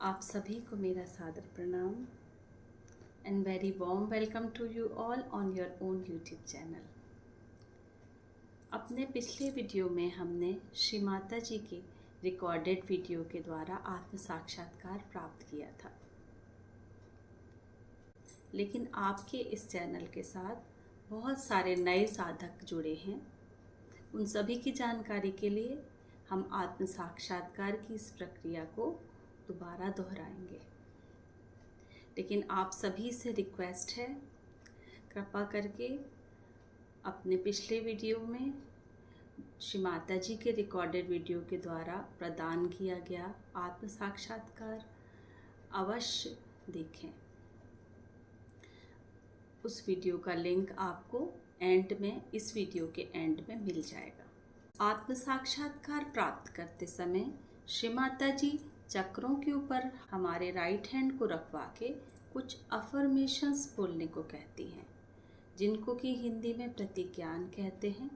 आप सभी को मेरा सादर प्रणाम and very warm welcome to you all on your own YouTube channel. अपने पिछले वीडियो में हमने श्री माता जी के रिकॉर्डेड वीडियो के द्वारा आत्म साक्षात्कार प्राप्त किया था, लेकिन आपके इस चैनल के साथ बहुत सारे नए साधक जुड़े हैं। उन सभी की जानकारी के लिए हम आत्म साक्षात्कार की इस प्रक्रिया को दोबारा दोहराएंगे, लेकिन आप सभी से रिक्वेस्ट है, कृपा करके अपने पिछले वीडियो में श्री माता जी के रिकॉर्डेड वीडियो के द्वारा प्रदान किया गया आत्म साक्षात्कार अवश्य देखें। उस वीडियो का लिंक आपको इस वीडियो के एंड में मिल जाएगा। आत्म साक्षात्कार प्राप्त करते समय श्री माता जी चक्रों के ऊपर हमारे राइट हैंड को रखवा के कुछ अफर्मेशंस बोलने को कहती हैं, जिनको कि हिंदी में प्रतिज्ञान कहते हैं।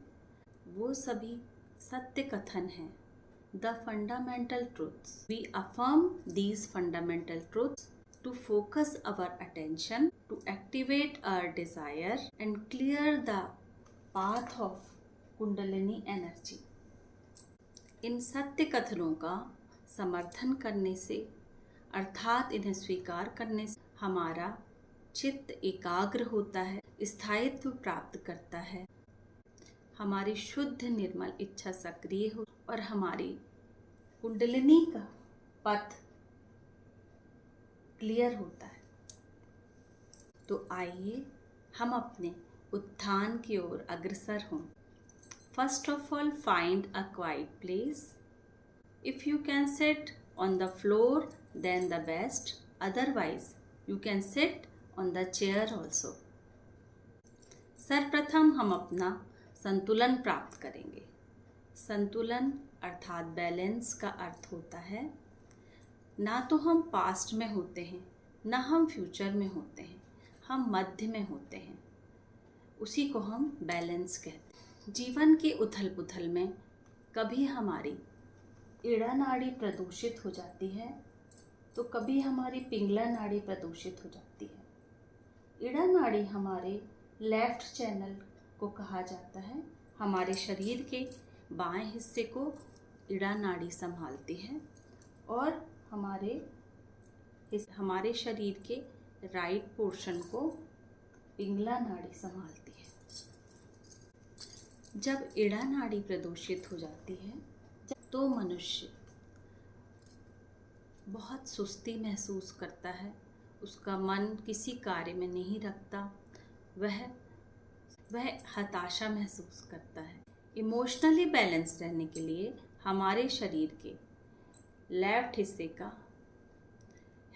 वो सभी सत्य कथन हैं, the fundamental truths. We affirm these fundamental truths to focus our attention, to activate our desire and clear the path of Kundalini energy. इन सत्य कथनों का समर्थन करने से, अर्थात इन्हें स्वीकार करने से हमारा चित्त एकाग्र होता है, स्थायित्व प्राप्त करता है, हमारी शुद्ध निर्मल इच्छा सक्रिय हो और हमारी कुंडलिनी का पथ क्लियर होता है। तो आइए हम अपने उत्थान की ओर अग्रसर हों। First of all, find a quite place. If you can sit on the floor, then the best. Otherwise, you can sit on the chair also. सर्वप्रथम हम अपना संतुलन प्राप्त करेंगे। संतुलन अर्थात बैलेंस का अर्थ होता है, ना तो हम पास्ट में होते हैं, ना हम फ्यूचर में होते हैं, हम मध्य में होते हैं। उसी को हम बैलेंस कहते हैं। जीवन की उथल पुथल में कभी हमारी ईड़ा नाड़ी प्रदूषित हो जाती है, तो कभी हमारी पिंगला नाड़ी प्रदूषित हो जाती है। ईड़ा नाड़ी हमारे लेफ्ट चैनल को कहा जाता है। हमारे शरीर के बाएं हिस्से को ईड़ा नाड़ी संभालती है और हमारे शरीर के राइट पोर्शन को पिंगला नाड़ी संभालती है। जब ईड़ा नाड़ी प्रदूषित हो जाती है तो मनुष्य बहुत सुस्ती महसूस करता है, उसका मन किसी कार्य में नहीं रखता, वह हताशा महसूस करता है। इमोशनली बैलेंस रहने के लिए हमारे शरीर के लेफ्ट हिस्से का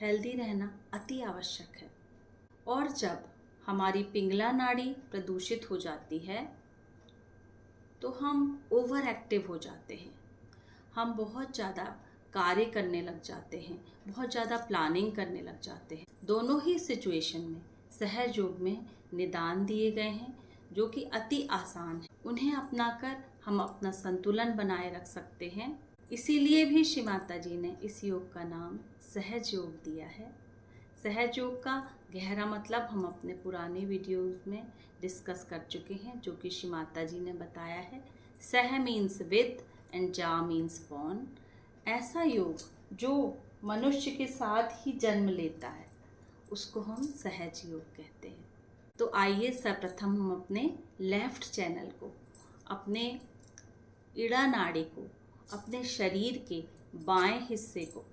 हेल्दी रहना अति आवश्यक है। और जब हमारी पिंगला नाड़ी प्रदूषित हो जाती है तो हम ओवर एक्टिव हो जाते हैं, हम बहुत ज़्यादा कार्य करने लग जाते हैं, बहुत ज़्यादा प्लानिंग करने लग जाते हैं। दोनों ही सिचुएशन में सहज योग में निदान दिए गए हैं, जो कि अति आसान है। उन्हें अपनाकर हम अपना संतुलन बनाए रख सकते हैं। इसीलिए भी श्री माता जी ने इस योग का नाम सहज योग दिया है। सहज योग का गहरा मतलब हम अपने पुराने वीडियोस में डिस्कस कर चुके हैं, जो कि श्री माता जी ने बताया है। सह मीन्स विद एंड जा मीन्स बॉर्न। ऐसा योग जो मनुष्य के साथ ही जन्म लेता है, उसको हम सहज योग कहते हैं। तो आइए सर्वप्रथम हम अपने लेफ्ट चैनल को, अपने ईड़ा नाड़ी को, अपने शरीर के बाएं हिस्से को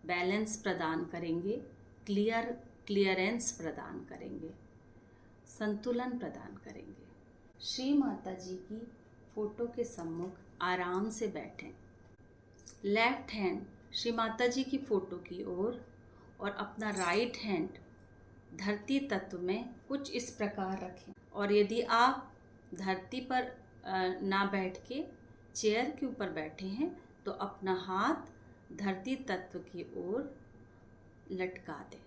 बैलेंस प्रदान करेंगे, क्लियरेंस प्रदान करेंगे, संतुलन प्रदान करेंगे। श्री माता जी की फोटो के सम्मुख आराम से बैठें। लेफ्ट हैंड श्री माता जी की फोटो की ओर और अपना राइट हैंड धरती तत्व में कुछ इस प्रकार रखें। और यदि आप धरती पर ना बैठ के चेयर के ऊपर बैठे हैं तो अपना हाथ धरती तत्व की ओर लटका दें।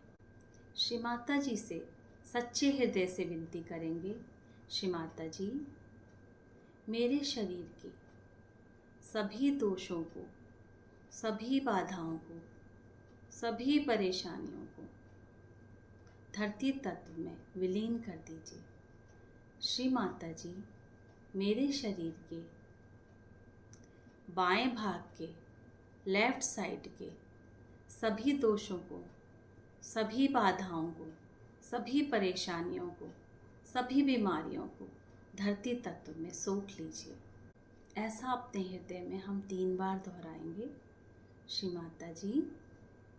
श्री माता जी से सच्चे हृदय से विनती करेंगे, श्री माता जी, मेरे शरीर के सभी दोषों को, सभी बाधाओं को सभी परेशानियों को धरती तत्व में विलीन कर दीजिए। श्री माता जी, मेरे शरीर के बाएं भाग के, लेफ्ट साइड के सभी दोषों को, सभी बाधाओं को, सभी परेशानियों को, सभी बीमारियों को धरती तत्व में सोख लीजिए। ऐसा अपने हृदय में हम 3 बार दोहराएंगे। श्री माता जी,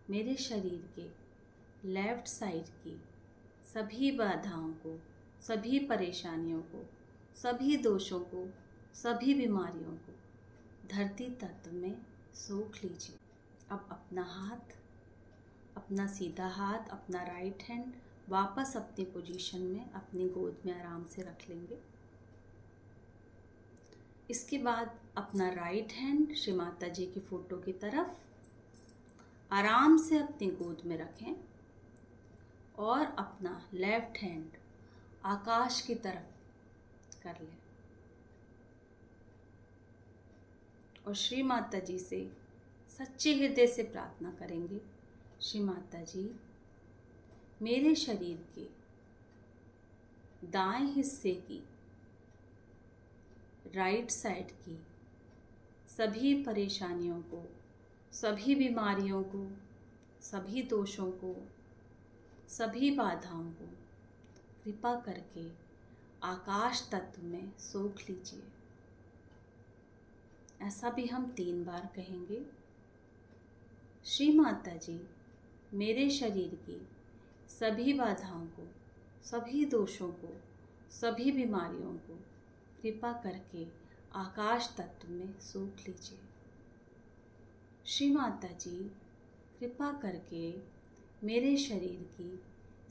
मेरे शरीर के लेफ्ट साइड की सभी बाधाओं को, सभी परेशानियों को, सभी दोषों को, सभी बीमारियों को धरती तत्व में सोख लीजिए। अब अपना हाथ, अपना सीधा हाथ, अपना राइट हैंड वापस अपनी पोजीशन में अपनी गोद में आराम से रख लेंगे। इसके बाद अपना राइट हैंड श्री माता जी की फोटो की तरफ आराम से अपनी गोद में रखें और अपना लेफ्ट हैंड आकाश की तरफ कर लें और श्री माता जी से सच्चे हृदय से प्रार्थना करेंगे। श्री माता जी, मेरे शरीर के दाएं हिस्से की, राइट साइड की सभी परेशानियों को, सभी बीमारियों को, सभी दोषों को, सभी बाधाओं को कृपा करके आकाश तत्व में सोख लीजिए। ऐसा भी हम 3 बार कहेंगे। श्री माता जी, मेरे शरीर की सभी बाधाओं को, सभी दोषों को, सभी बीमारियों को कृपा करके आकाश तत्व में सोख लीजिए। श्री माता जी, कृपा करके मेरे शरीर की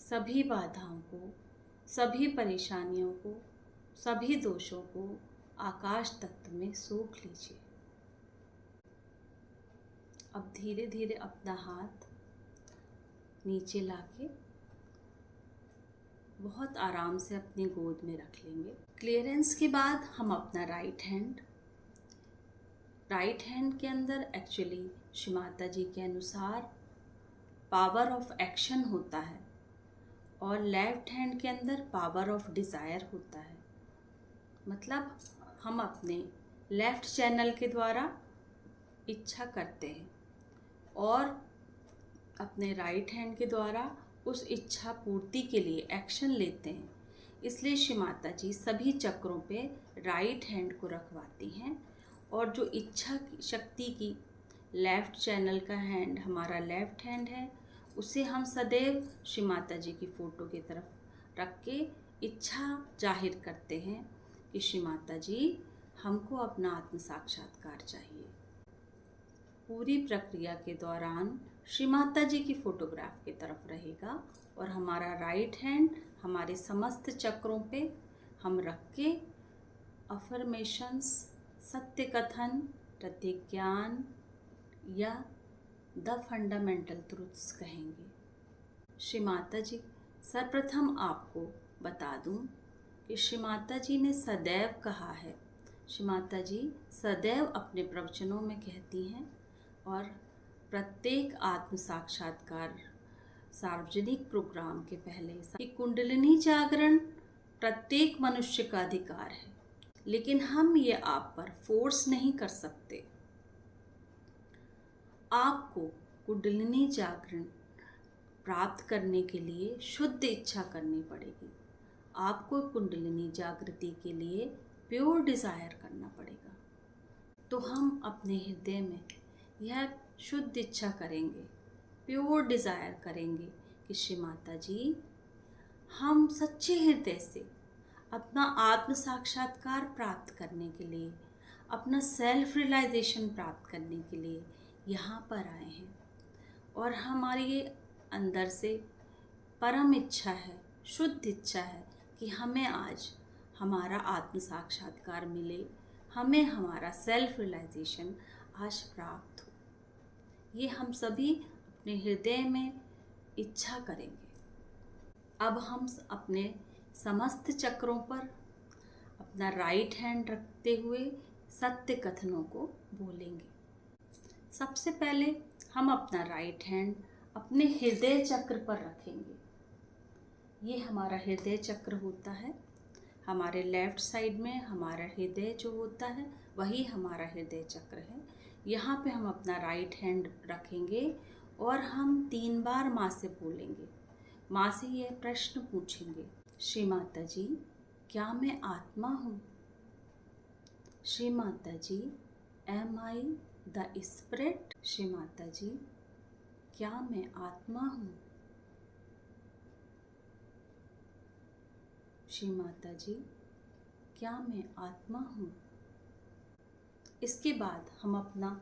सभी बाधाओं को, सभी परेशानियों को, सभी दोषों को आकाश तत्व में सोख लीजिए। अब धीरे धीरे अपना हाथ नीचे लाके बहुत आराम से अपनी गोद में रख लेंगे। क्लियरेंस के बाद हम अपना राइट हैंड के अंदर एक्चुअली श्री माता जी के अनुसार पावर ऑफ एक्शन होता है और लेफ्ट हैंड के अंदर पावर ऑफ डिज़ायर होता है। मतलब हम अपने लेफ्ट चैनल के द्वारा इच्छा करते हैं और अपने राइट हैंड के द्वारा उस इच्छा पूर्ति के लिए एक्शन लेते हैं। इसलिए श्री माता जी सभी चक्रों पे राइट हैंड को रखवाती हैं और जो इच्छा शक्ति की लेफ्ट चैनल का हैंड हमारा लेफ्ट हैंड है, उसे हम सदैव श्री माता जी की फ़ोटो की तरफ रख के इच्छा जाहिर करते हैं कि श्री माता जी, हमको अपना आत्म साक्षात्कार चाहिए। पूरी प्रक्रिया के दौरान श्री माता जी की फोटोग्राफ की तरफ रहेगा और हमारा राइट हैंड हमारे समस्त चक्रों पे हम रख के अफर्मेशंस, सत्य कथन, प्रतिज्ञान या द फंडामेंटल ट्रूथ्स कहेंगे। श्री माता जी, सर्वप्रथम आपको बता दूं कि श्री माता जी ने सदैव कहा है, श्री माता जी सदैव अपने प्रवचनों में कहती हैं और प्रत्येक आत्म साक्षात्कार सार्वजनिक प्रोग्राम के पहले कि कुंडलिनी जागरण प्रत्येक मनुष्य का अधिकार है, लेकिन हम ये आप पर फोर्स नहीं कर सकते। आपको कुंडलिनी जागरण प्राप्त करने के लिए शुद्ध इच्छा करनी पड़ेगी। आपको कुंडलिनी जागृति के लिए प्योर डिज़ायर करना पड़ेगा। तो हम अपने हृदय में यह शुद्ध इच्छा करेंगे, प्योर डिज़ायर करेंगे कि श्री माता जी, हम सच्चे हृदय से अपना आत्म साक्षात्कार प्राप्त करने के लिए, अपना सेल्फ रियलाइजेशन प्राप्त करने के लिए यहाँ पर आए हैं और हमारी ये अंदर से परम इच्छा है, शुद्ध इच्छा है कि हमें आज हमारा आत्म साक्षात्कार मिले, हमें हमारा सेल्फ रियलाइजेशन आज प्राप्त हो। ये हम सभी अपने हृदय में इच्छा करेंगे। अब हम अपने समस्त चक्रों पर अपना राइट हैंड रखते हुए सत्य कथनों को बोलेंगे। सबसे पहले हम अपना राइट हैंड अपने हृदय चक्र पर रखेंगे। ये हमारा हृदय चक्र होता है। हमारे लेफ्ट साइड में हमारा हृदय जो होता है वही हमारा हृदय चक्र है। यहाँ पे हम अपना राइट हैंड रखेंगे और हम 3 बार माँ से बोलेंगे। माँ से यह प्रश्न पूछेंगे, श्री माता जी, क्या मैं आत्मा हूँ? Shri Mata ji, am I the spirit? Shri Mata ji, क्या मैं आत्मा हूँ? श्री माता जी, क्या मैं आत्मा हूँ? इसके बाद हम अपना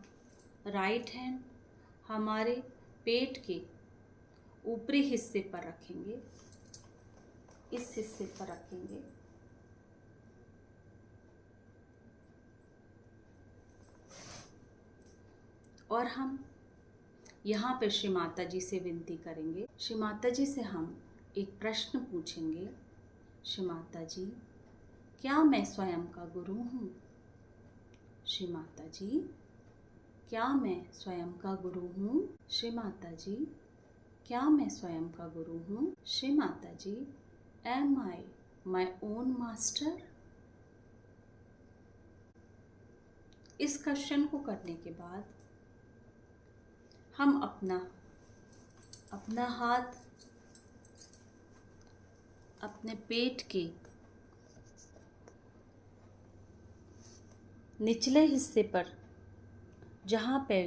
राइट हैंड हमारे पेट के ऊपरी हिस्से पर रखेंगे, इस हिस्से पर रखेंगे। और हम यहाँ पे श्री माता जी से विनती करेंगे। श्री माता जी से हम एक प्रश्न पूछेंगे, श्री माता जी, क्या मैं स्वयं का गुरु हूँ? श्री माता जी, क्या मैं स्वयं का गुरु हूँ? श्री माता जी, क्या मैं स्वयं का गुरु हूँ? Shri Mata ji, am I my own master? इस क्वेश्चन को करने के बाद हम अपना हाथ अपने पेट के निचले हिस्से पर, जहाँ पे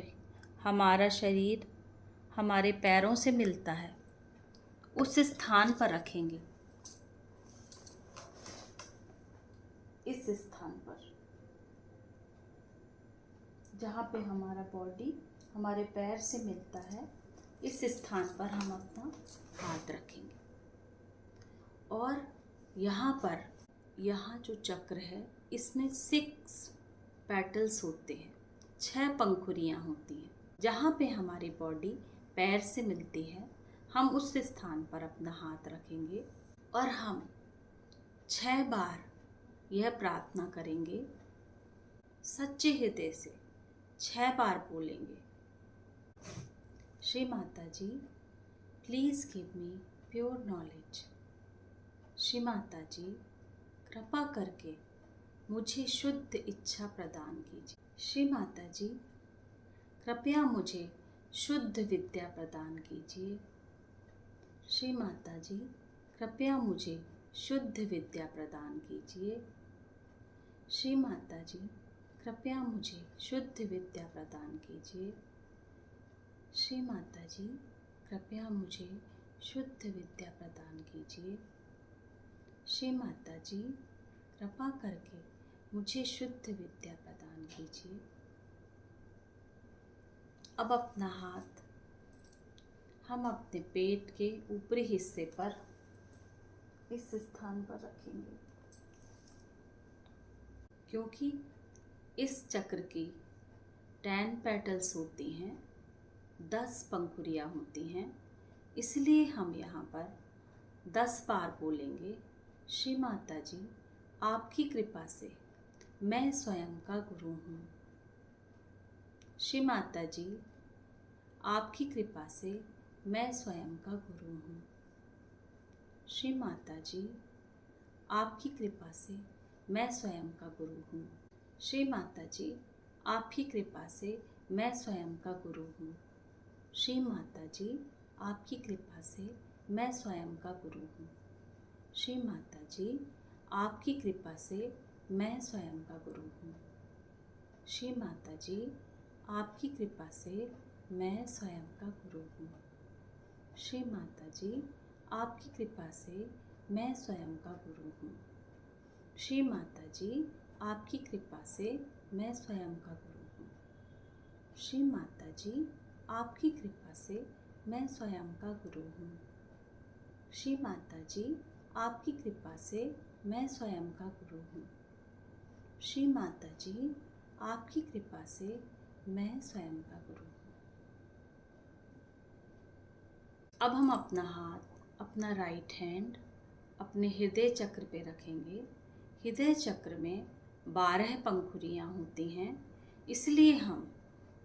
हमारा शरीर हमारे पैरों से मिलता है, उस स्थान पर रखेंगे। इस स्थान पर जहाँ पे हमारा बॉडी हमारे पैर से मिलता है, इस स्थान पर हम अपना हाथ रखेंगे। और यहाँ जो चक्र है इसमें 6 पेटल्स होते हैं, 6 पंखुड़ियाँ होती हैं। जहाँ पे हमारी बॉडी पैर से मिलती है, हम उस स्थान पर अपना हाथ रखेंगे और हम 6 बार यह प्रार्थना करेंगे, सच्चे हृदय से 6 बार बोलेंगे, Shri Mata ji, please give me pure knowledge. Shri Mata ji, कृपा करके मुझे शुद्ध इच्छा प्रदान कीजिए। श्री माता जी, कृपया मुझे शुद्ध विद्या प्रदान कीजिए। श्री माता जी, कृपया मुझे शुद्ध विद्या प्रदान कीजिए। श्री माता जी, कृपया मुझे शुद्ध विद्या प्रदान कीजिए। श्री माता जी, कृपया मुझे शुद्ध विद्या प्रदान कीजिए। श्री माता जी, कृपा करके मुझे शुद्ध विद्या प्रदान कीजिए। अब अपना हाथ हम अपने पेट के ऊपरी हिस्से पर इस स्थान पर रखेंगे, क्योंकि इस चक्र की 10 पेटल्स होती हैं, 10 पंखुड़ियाँ होती हैं, इसलिए हम यहाँ पर 10 बार बोलेंगे, श्री माता जी, आपकी कृपा से मैं स्वयं का गुरु हूँ। श्री माता जी, आपकी कृपा से मैं स्वयं का गुरु हूँ। श्री माता जी, आपकी कृपा से मैं स्वयं का गुरु हूँ। श्री माता जी, आपकी कृपा से मैं स्वयं का गुरु हूँ। श्री माता जी, आपकी कृपा से मैं स्वयं का गुरु हूँ। श्री माता जी, आपकी कृपा से मैं स्वयं का गुरु हूँ। श्री माता जी, आपकी कृपा से मैं स्वयं का गुरु हूँ। श्री माता जी, आपकी कृपा से मैं स्वयं का गुरु हूँ। श्री माता जी, आपकी कृपा से मैं स्वयं का गुरु हूँ। श्री माता जी, आपकी कृपा से मैं स्वयं का गुरु हूँ। श्री माता जी, आपकी कृपा से मैं स्वयं का गुरु हूँ। श्री माता जी, आपकी कृपा से मैं स्वयं का गुरु हूँ। अब हम अपना हाथ, अपना राइट हैंड अपने हृदय चक्र पे रखेंगे। हृदय चक्र में 12 पंखुड़ियाँ होती हैं, इसलिए हम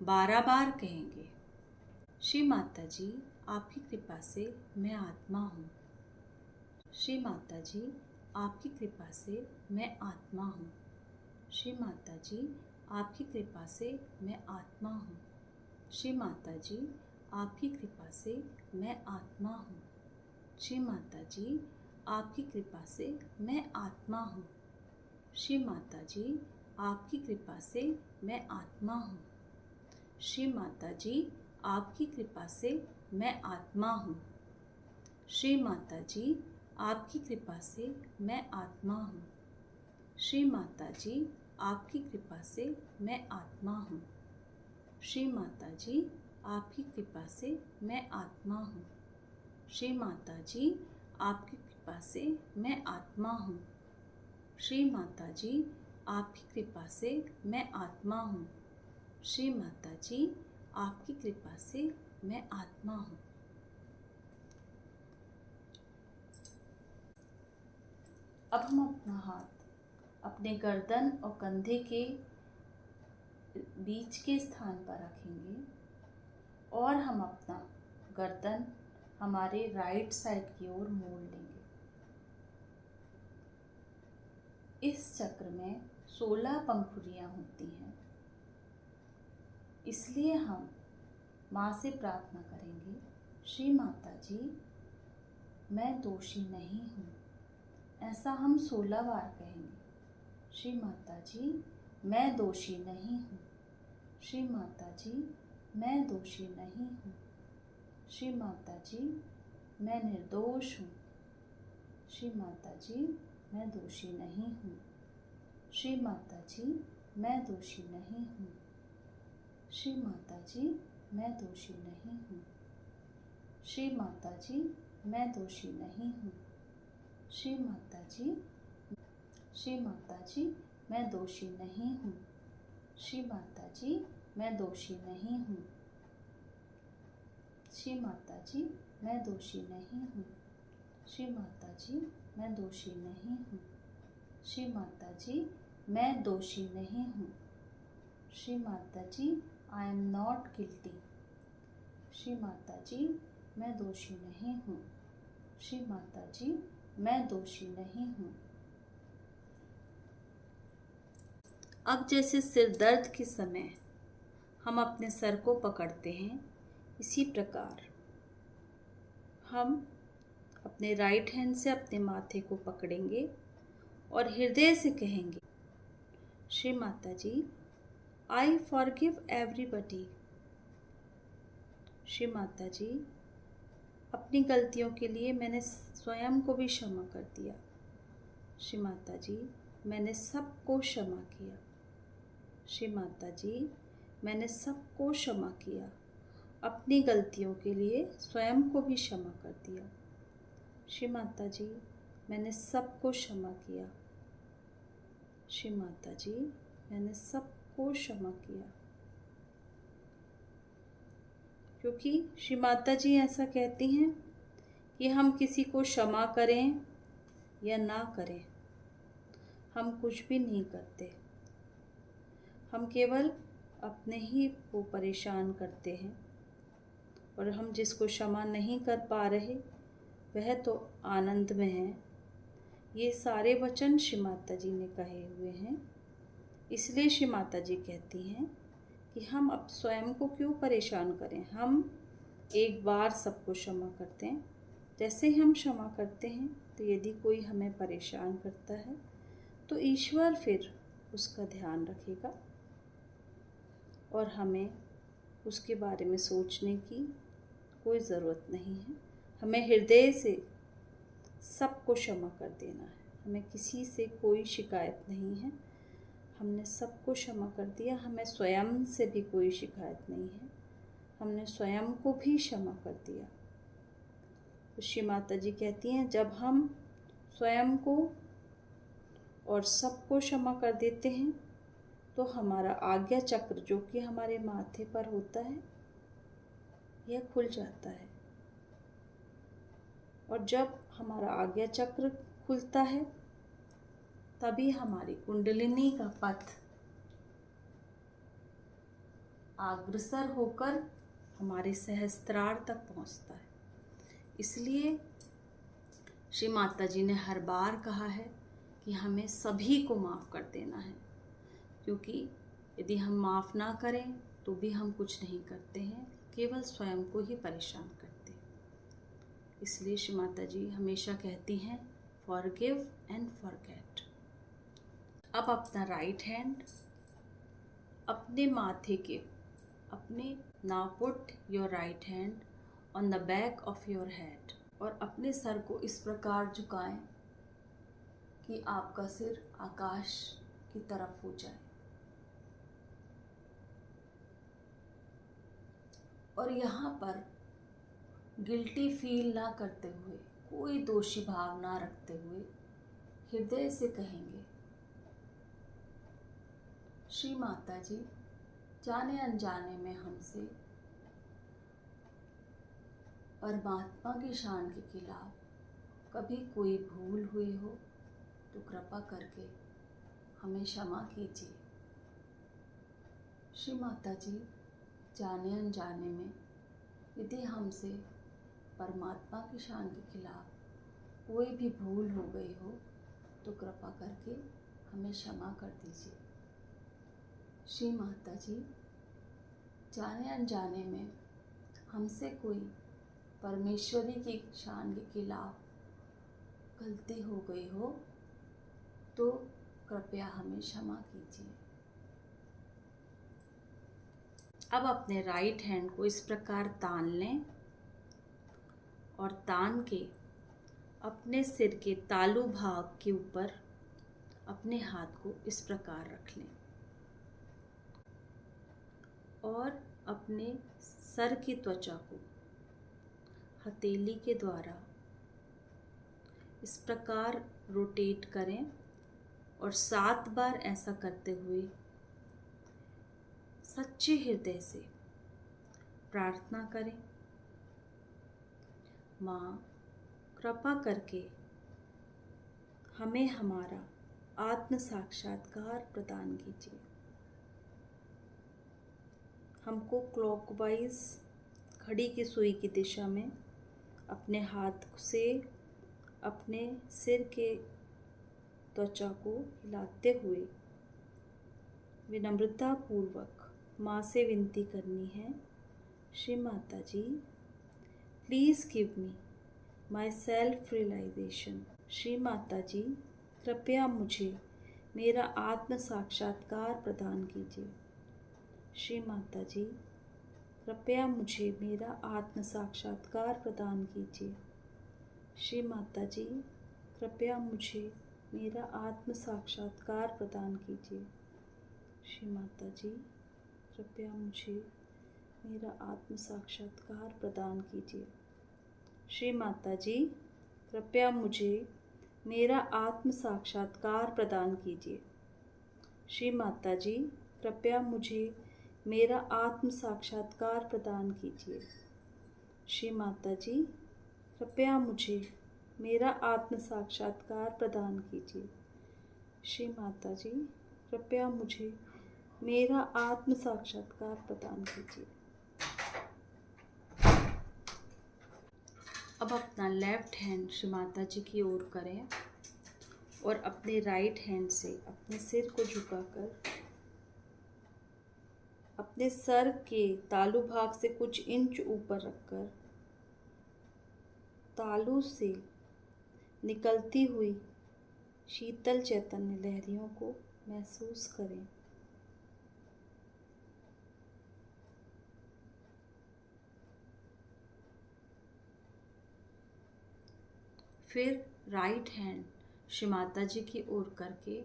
12 बार कहेंगे, श्री माता जी, आपकी कृपा से मैं आत्मा हूँ। श्री माता जी, आपकी कृपा से मैं आत्मा हूँ। श्री माता जी, आपकी कृपा से मैं आत्मा हूँ। श्री माता जी, आपकी कृपा से मैं आत्मा हूँ। श्री माता जी, आपकी कृपा से मैं आत्मा हूँ। श्री माता जी, आपकी कृपा से मैं आत्मा हूँ। श्री माता जी, आपकी कृपा से मैं आत्मा हूँ। श्री माता जी, आपकी कृपा से मैं आत्मा हूँ। श्री माता जी, आपकी कृपा से मैं आत्मा हूँ। श्री माता जी, आपकी कृपा से मैं आत्मा हूँ। श्री माता जी, आपकी कृपा से मैं आत्मा हूँ। श्री माता जी, आपकी कृपा से मैं आत्मा हूँ। श्री माता जी, आपकी कृपा से मैं आत्मा हूँ। अब हम अपना हाथ अपने गर्दन और कंधे के बीच के स्थान पर रखेंगे और हम अपना गर्दन हमारे राइट साइड की ओर मोड़ लेंगे। इस चक्र में 16 पंखुड़ियाँ होती हैं, इसलिए हम माँ से प्रार्थना करेंगे, श्री माता जी, मैं दोषी नहीं हूँ। ऐसा हम 16 बार कहेंगे। श्री माता जी, मैं दोषी नहीं हूँ। श्री माता जी, मैं दोषी नहीं हूँ। श्री माता जी, मैं निर्दोष हूँ। श्री माता जी, मैं दोषी नहीं हूँ। श्री माता जी, मैं दोषी नहीं हूँ। श्री माता जी, मैं दोषी नहीं हूँ। श्री माता जी, मैं दोषी नहीं हूँ। श्री माता जी, श्री माता जी, मैं दोषी नहीं हूँ। श्री माता जी, मैं दोषी नहीं हूँ। श्री माता जी, मैं दोषी नहीं हूँ। श्री माता जी, मैं दोषी नहीं हूँ। श्री माता जी, मैं दोषी नहीं हूँ। Shri Mata ji, I am not guilty. Shri Mata ji, मैं दोषी नहीं हूँ। श्री माता जी, मैं दोषी नहीं हूँ। अब जैसे सिर दर्द के समय हम अपने सर को पकड़ते हैं, इसी प्रकार हम अपने राइट हैंड से अपने माथे को पकड़ेंगे और हृदय से कहेंगे, Shri Mata ji, I forgive everybody. Shri Mata जी, अपनी गलतियों के लिए मैंने स्वयं को भी क्षमा कर दिया। श्री माता जी, मैंने सबको क्षमा किया। श्री माता जी, मैंने सबको क्षमा किया। अपनी गलतियों के लिए स्वयं को भी क्षमा कर दिया। श्री माता जी, मैंने सबको क्षमा किया। श्री माता जी, मैंने सबको क्षमा किया। क्योंकि श्री माता जी ऐसा कहती हैं कि हम किसी को क्षमा करें या ना करें, हम कुछ भी नहीं करते, हम केवल अपने ही को परेशान करते हैं। और हम जिसको क्षमा नहीं कर पा रहे वह तो आनंद में है। ये सारे वचन श्री माता जी ने कहे हुए हैं, इसलिए श्री माता जी कहती हैं कि हम अब स्वयं को क्यों परेशान करें। हम एक बार सबको क्षमा करते हैं। जैसे ही हम क्षमा करते हैं तो यदि कोई हमें परेशान करता है तो ईश्वर फिर उसका ध्यान रखेगा और हमें उसके बारे में सोचने की कोई ज़रूरत नहीं है। हमें हृदय से सबको क्षमा कर देना है। हमें किसी से कोई शिकायत नहीं है। हमने सबको क्षमा कर दिया। हमें स्वयं से भी कोई शिकायत नहीं है। हमने स्वयं को भी क्षमा कर दिया। तो श्री माता जी कहती हैं, जब हम स्वयं को और सबको क्षमा कर देते हैं तो हमारा आज्ञा चक्र जो कि हमारे माथे पर होता है यह खुल जाता है। और जब हमारा आज्ञा चक्र खुलता है तभी हमारी कुंडलिनी का पथ अग्रसर होकर हमारे सहस्त्रार तक पहुंचता है। इसलिए श्री माता जी ने हर बार कहा है कि हमें सभी को माफ़ कर देना है, क्योंकि यदि हम माफ़ ना करें तो भी हम कुछ नहीं करते हैं, केवल स्वयं को ही परेशान करते हैं। इसलिए श्री माता जी हमेशा कहती हैं फॉरगिव एंड फॉरगेट। अब अपना राइट हैंड अपने माथे के now put your right hand on the back of your head, और अपने सर को इस प्रकार झुकाएं कि आपका सिर आकाश की तरफ हो जाए। और यहाँ पर गिल्टी फील ना करते हुए, कोई दोषी भाव ना रखते हुए हृदय से कहेंगे, श्री माता जी, जाने अनजाने में हमसे परमात्मा की शान के खिलाफ कभी कोई भूल हुई हो तो कृपा करके हमें क्षमा कीजिए। श्री माता जी, जाने अनजाने में यदि हमसे परमात्मा की शान के खिलाफ कोई भी भूल हो गई हो तो कृपा करके हमें क्षमा कर दीजिए। श्री माता जी, जाने अनजाने में हमसे कोई परमेश्वरी की शान के खिलाफ गलती हो गई हो तो कृपया हमें क्षमा कीजिए। अब अपने राइट हैंड को इस प्रकार तान लें और तान के अपने सिर के तालू भाग के ऊपर अपने हाथ को इस प्रकार रख लें और अपने सर की त्वचा को हथेली के द्वारा इस प्रकार रोटेट करें और 7 बार ऐसा करते हुए सच्चे हृदय से प्रार्थना करें, माँ कृपा करके हमें हमारा आत्म साक्षात्कार प्रदान कीजिए। हमको क्लॉकवाइज घड़ी की सुई की दिशा में अपने हाथ से अपने सिर के त्वचा को हिलाते हुए विनम्रता पूर्वक माँ से विनती करनी है, Shri Mata ji, please give me my self realisation. Shri Mata ji, कृपया मुझे मेरा आत्म साक्षात्कार प्रदान कीजिए। श्री माता जी, कृपया मुझे मेरा आत्म साक्षात्कार प्रदान कीजिए। श्री माता जी, कृपया मुझे मेरा आत्म साक्षात्कार प्रदान कीजिए। श्री माता जी, कृपया मुझे मेरा आत्म साक्षात्कार प्रदान कीजिए। श्री माता जी, कृपया मुझे मेरा आत्म साक्षात्कार प्रदान कीजिए। श्री माता जी, कृपया मुझे मेरा आत्म साक्षात्कार प्रदान कीजिए। श्री माता जी, कृपया मुझे मेरा आत्म साक्षात्कार प्रदान कीजिए। श्री माता जी, कृपया मुझे मेरा आत्म साक्षात्कार प्रदान कीजिए। अब अपना लेफ्ट हैंड श्री माता जी की ओर करें और अपने राइट हैंड से अपने सिर को झुकाकर अपने सर के तालू भाग से कुछ इंच ऊपर रखकर तालू से निकलती हुई शीतल चैतन्य लहरियों को महसूस करें। फिर राइट हैंड श्री माता जी की ओर करके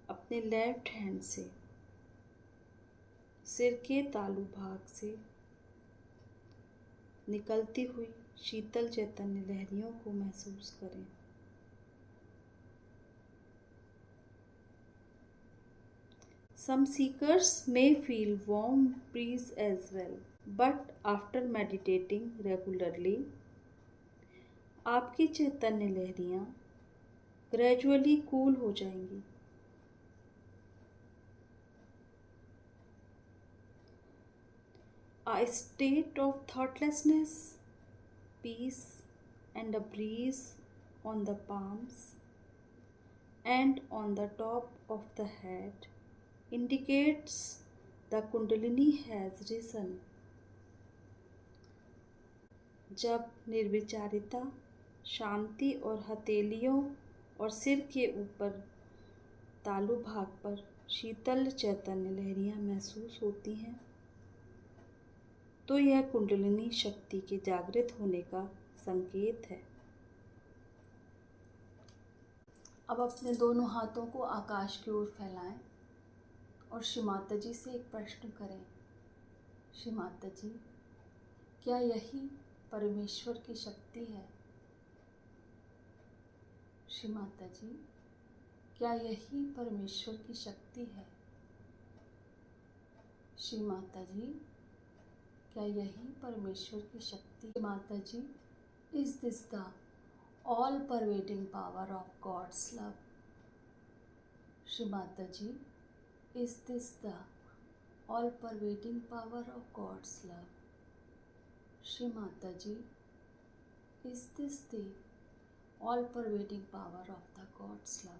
अपने लेफ्ट हैंड से सिर के तालू भाग से निकलती हुई शीतल चैतन्य लहरियों को महसूस करें। Some seekers may feel warm breeze as well, but after meditating regularly, आपकी चैतन्य लहरियाँ ग्रेजुअली कूल हो जाएंगी। a state of thoughtlessness, peace, and a breeze on the palms and on the top of the head indicates the Kundalini has risen. जब निर्विचारिता, शांति और हथेलियों और सिर के ऊपर तालु भाग पर शीतल चैतन्य लहरियां महसूस होती हैं, तो यह कुंडलिनी शक्ति के जागृत होने का संकेत है। अब अपने दोनों हाथों को आकाश की ओर फैलाएं और श्री माता जी से एक प्रश्न करें। श्री माता जी, क्या यही परमेश्वर की शक्ति है? श्री माता जी, क्या यही परमेश्वर की शक्ति है? श्री माता जी, क्या यही परमेश्वर की शक्ति? Mata ji, is this the all pervading power of God's love? Shri Mata ji, is this the all pervading power of God's love? Shri Mata ji, is this the all pervading power of the God's love?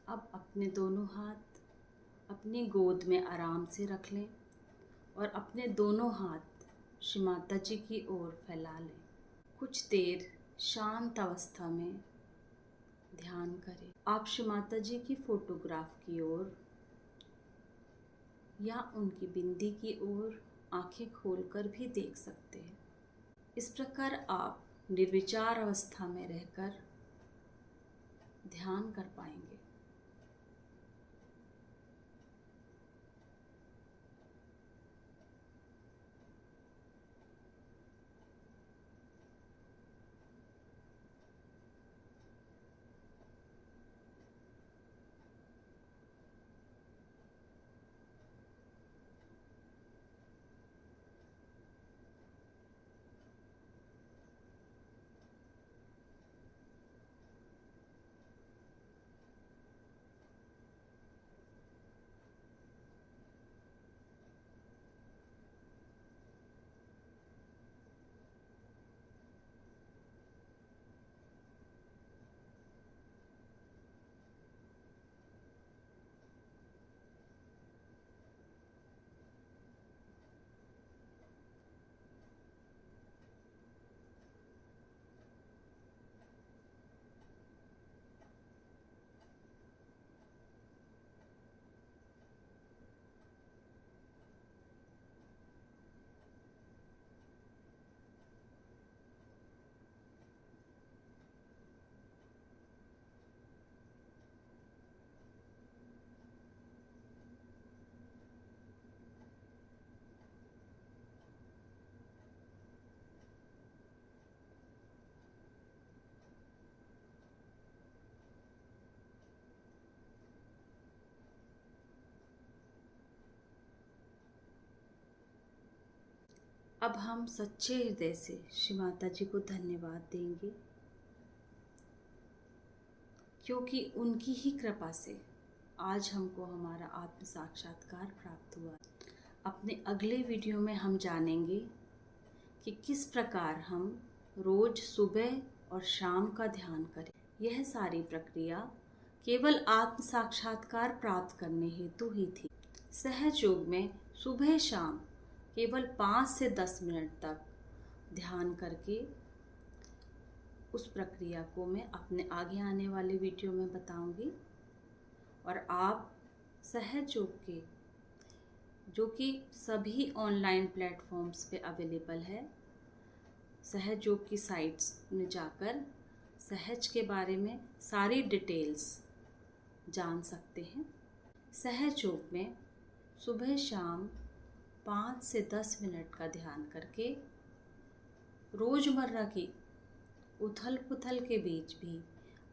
अब अपने दोनों हाथ अपनी गोद में आराम से रख लें और अपने दोनों हाथ श्री माता जी की ओर फैला लें। कुछ देर शांत अवस्था में ध्यान करें। आप श्री माता जी की फोटोग्राफ की ओर या उनकी बिंदी की ओर आंखें खोलकर भी देख सकते हैं। इस प्रकार आप निर्विचार अवस्था में रहकर ध्यान कर पाएंगे। अब हम सच्चे हृदय से श्री माता जी को धन्यवाद देंगे, क्योंकि उनकी ही कृपा से आज हमको हमारा आत्म साक्षात्कार प्राप्त हुआ। अपने अगले वीडियो में हम जानेंगे कि किस प्रकार हम रोज सुबह और शाम का ध्यान करें। यह सारी प्रक्रिया केवल आत्म साक्षात्कार प्राप्त करने हेतु ही थी। सहज योग में सुबह शाम केवल 5 से 10 मिनट तक ध्यान करके उस प्रक्रिया को मैं अपने आगे आने वाले वीडियो में बताऊंगी। और आप सहज योग के, जो कि सभी ऑनलाइन प्लेटफॉर्म्स पे अवेलेबल है, सहज योग की साइट्स में जाकर सहज के बारे में सारी डिटेल्स जान सकते हैं। सहज योग में सुबह शाम 5 से 10 मिनट का ध्यान करके रोज़मर्रा की उथल पुथल के बीच भी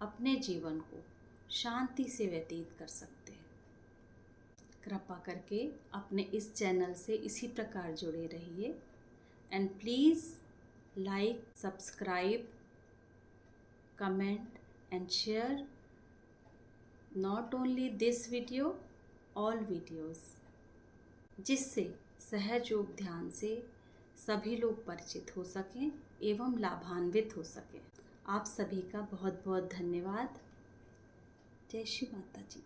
अपने जीवन को शांति से व्यतीत कर सकते हैं। कृपा करके अपने इस चैनल से इसी प्रकार जुड़े रहिए and please like, subscribe, comment and share not only this video, all videos. जिससे सहज योग ध्यान से सभी लोग परिचित हो सकें एवं लाभान्वित हो सकें। आप सभी का बहुत बहुत धन्यवाद। जय श्री माता जी।